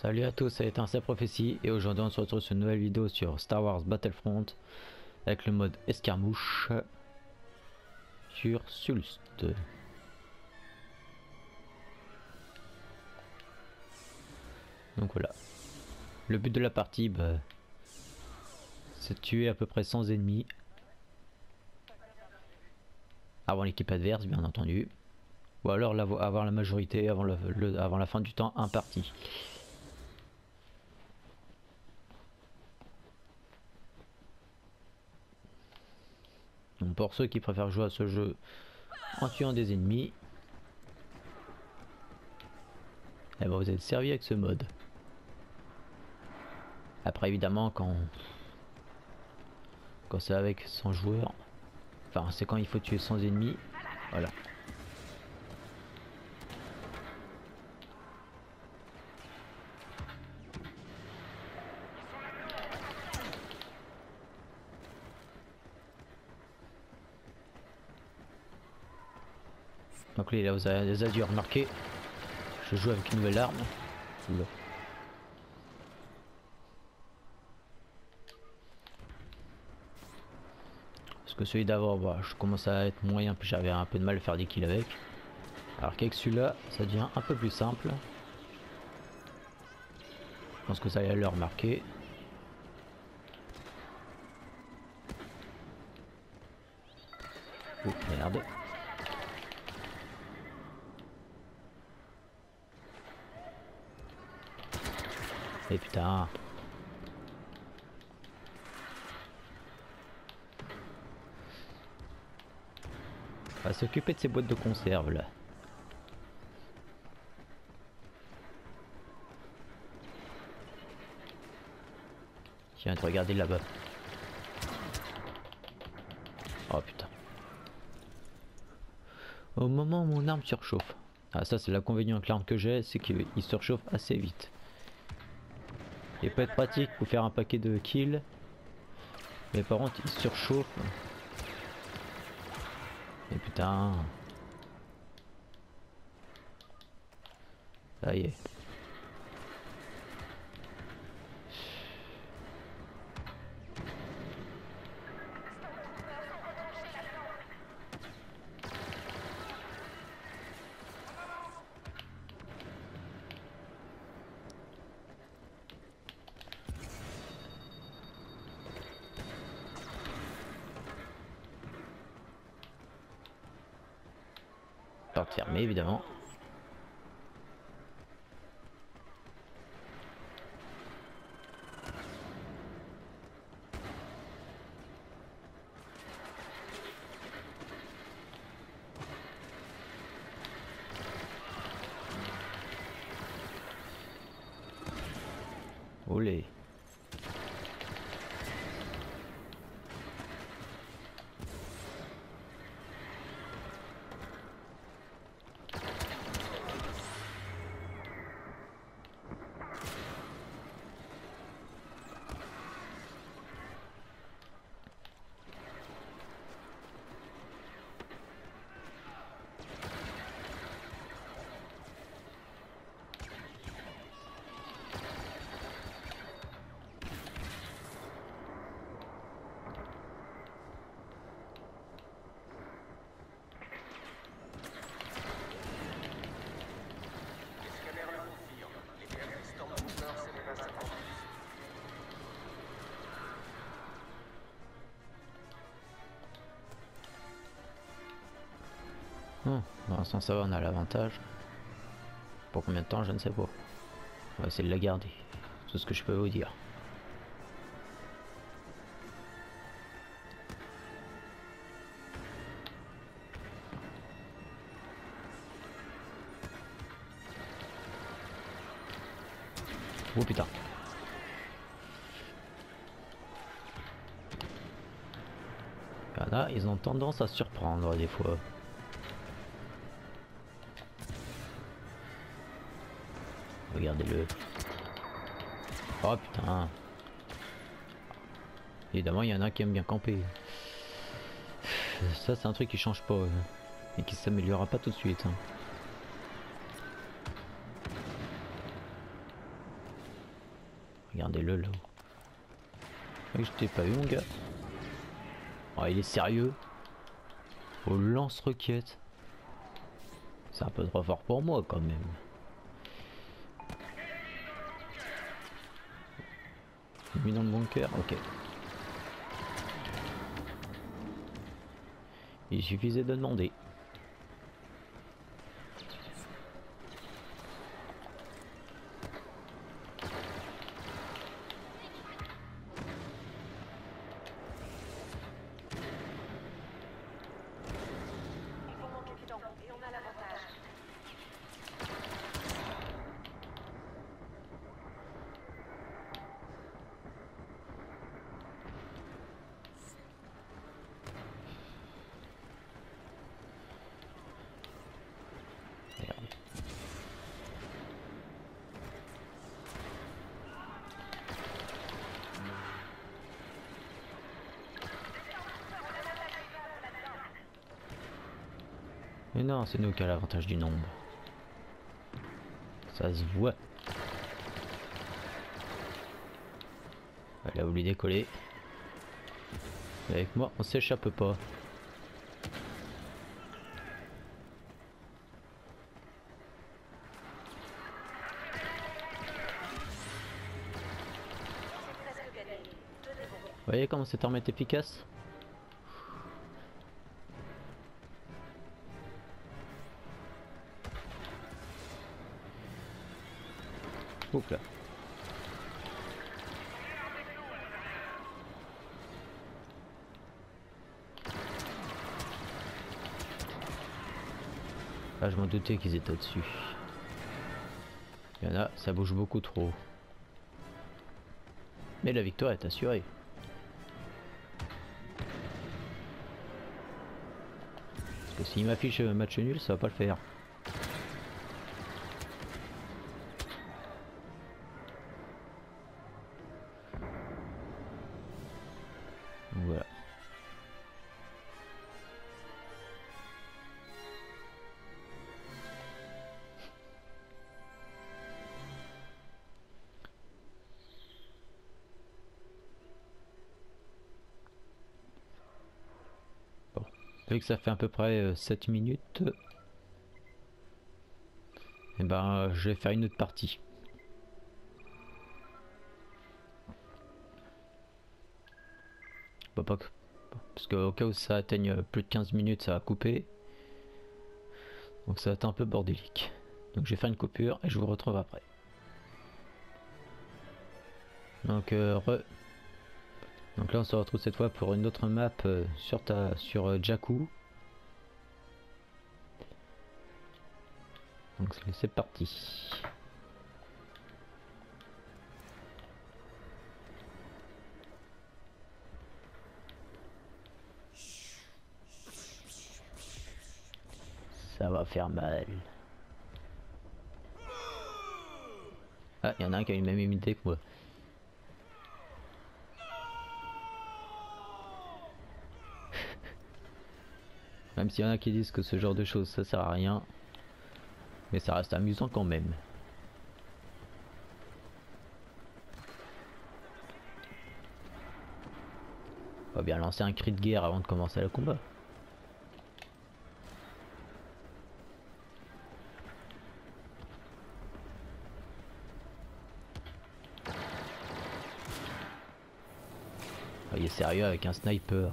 Salut à tous, c'est Étincelle Prophétie et aujourd'hui on se retrouve sur une nouvelle vidéo sur Star Wars Battlefront avec le mode escarmouche sur Sulst. Donc voilà, le but de la partie c'est de tuer à peu près 100 ennemis avant l'équipe adverse bien entendu, ou alors avoir la majorité avant la fin du temps imparti. Donc pour ceux qui préfèrent jouer à ce jeu en tuant des ennemis, eh ben vous êtes servi avec ce mode. Après évidemment quand c'est avec 100 joueurs, enfin c'est quand il faut tuer 100 ennemis, voilà. Donc là vous avez dû remarquer, je joue avec une nouvelle arme. Oula. Parce que celui d'avant, bah, je commence à être moyen, puis j'avais un peu de mal à faire des kills avec. Alors qu'avec celui-là, ça devient un peu plus simple. Je pense que ça allait le remarquer. Oh merde. Et putain. On va s'occuper de ces boîtes de conserve là. Tiens, regardez là-bas. Oh putain. Au moment où mon arme surchauffe. Ah ça c'est l'inconvénient avec l'arme que j'ai, c'est qu'il surchauffe assez vite. Il peut être pratique pour faire un paquet de kills. Mais par contre il surchauffe. Et putain. Ça y est. Porte fermée évidemment. Olé. Pour l'instant ça va, on a l'avantage. Pour combien de temps je ne sais pas. On va essayer de la garder. C'est ce que je peux vous dire. Oh putain. Là, ils ont tendance à surprendre des fois. Regardez-le. Oh putain. Évidemment, il y en a qui aiment bien camper. Ça, c'est un truc qui change pas. Et qui s'améliorera pas tout de suite. Regardez-le là. Je t'ai pas eu mon gars. Oh, il est sérieux. Au lance-roquette. C'est un peu trop fort pour moi quand même. Mis dans le bunker, ok. Il suffisait de demander. Mais non, c'est nous qui avons l'avantage du nombre. Ça se voit. Elle a voulu décoller. Avec moi, on s'échappe pas. Vous voyez comment cette arme est efficace? Oups là. Ah, je m'en doutais qu'ils étaient au-dessus. Il y en a, ça bouge beaucoup trop. Mais la victoire est assurée. Parce que s'il m'affiche match nul, ça va pas le faire. Donc voilà. Bon. Vu que ça fait à peu près 7 minutes, et ben je vais faire une autre partie. Bah, pas que... Parce qu'au cas où ça atteigne plus de 15 minutes, ça va couper. Donc ça va être un peu bordélique. Donc je vais faire une coupure et je vous retrouve après. Donc donc là on se retrouve cette fois pour une autre map sur Jakku. Donc c'est parti. Ça va faire mal. Ah, il y en a un qui a une même imité que moi. Même s'il y en a qui disent que ce genre de choses ça sert à rien. Mais ça reste amusant quand même. On va bien lancer un cri de guerre avant de commencer le combat. Oh, il est sérieux avec un sniper.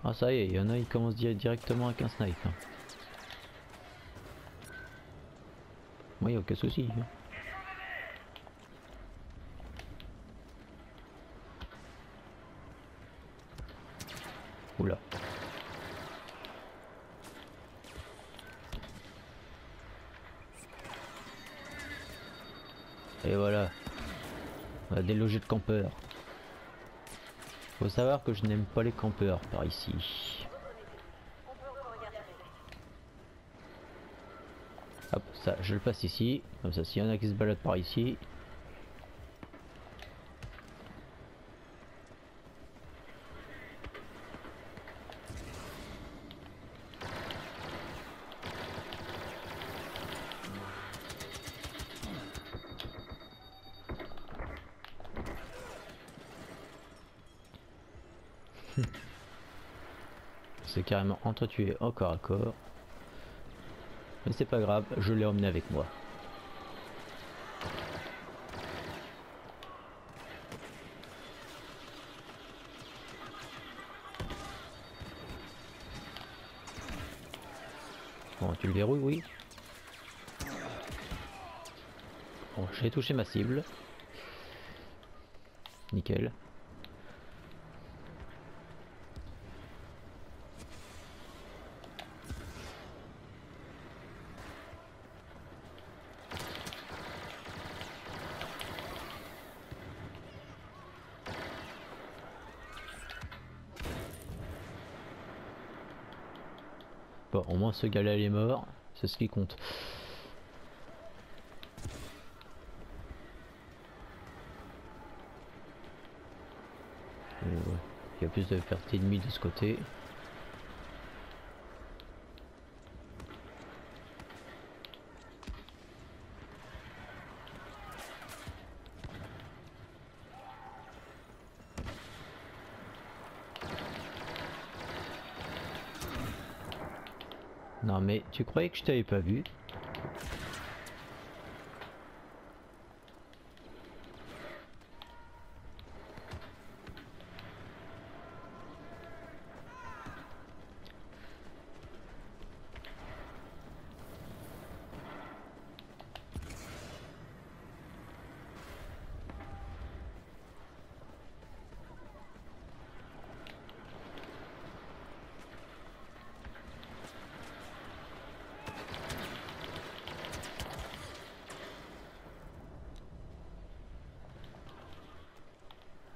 Ah ça y est, il y en a, ils commencent directement avec un sniper. Moi, il n'y a aucun souci. Oula. Et voilà. On a délogé de campeurs. Faut savoir que je n'aime pas les campeurs par ici. Hop, ça, je le passe ici. Comme ça, s'il y en a qui se baladent par ici. C'est carrément entretué au corps à corps. Mais c'est pas grave, je l'ai emmené avec moi. Bon, tu le verrouilles, oui. Bon, j'ai touché ma cible. Nickel. Bon, au moins ce gars-là il est mort, c'est ce qui compte. Il y a plus de pertes ennemies de ce côté. Non mais tu croyais que je t'avais pas vu?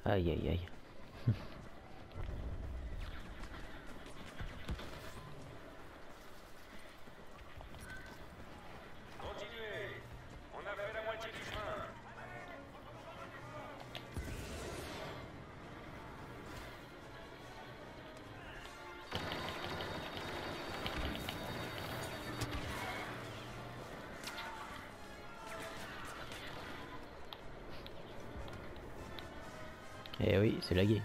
Aïe aïe aïe. Continuez. On a fait la moitié du chemin. Eh oui, c'est la guerre.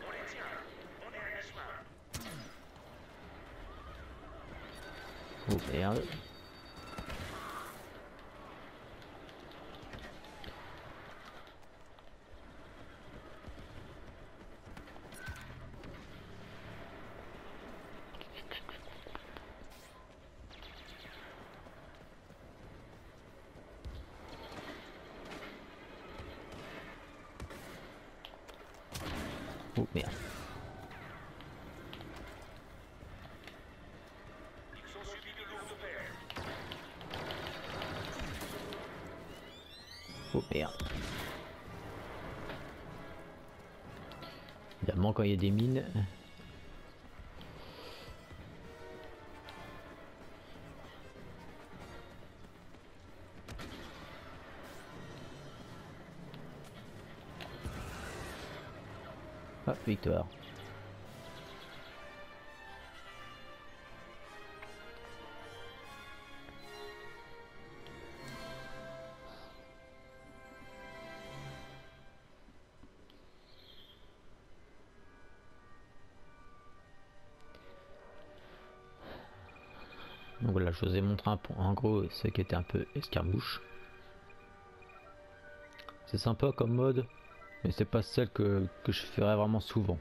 On les tient. On est à mi-chemin. Oh merde. Oh merde. Ils ont subi de lourdes pertes. Oh merde. Évidemment quand il y a des mines. Ah, victoire. Donc voilà, je vous ai montré un peu, en gros ce qui était un peu escarmouche. C'est sympa comme mode, mais c'est pas celle que je ferais vraiment souvent.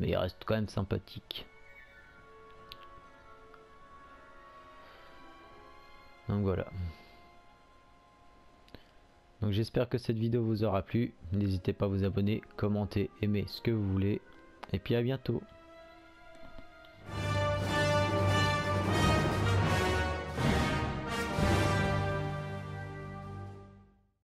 Mais il reste quand même sympathique. Donc voilà. Donc j'espère que cette vidéo vous aura plu. N'hésitez pas à vous abonner, commenter, aimer ce que vous voulez. Et puis à bientôt.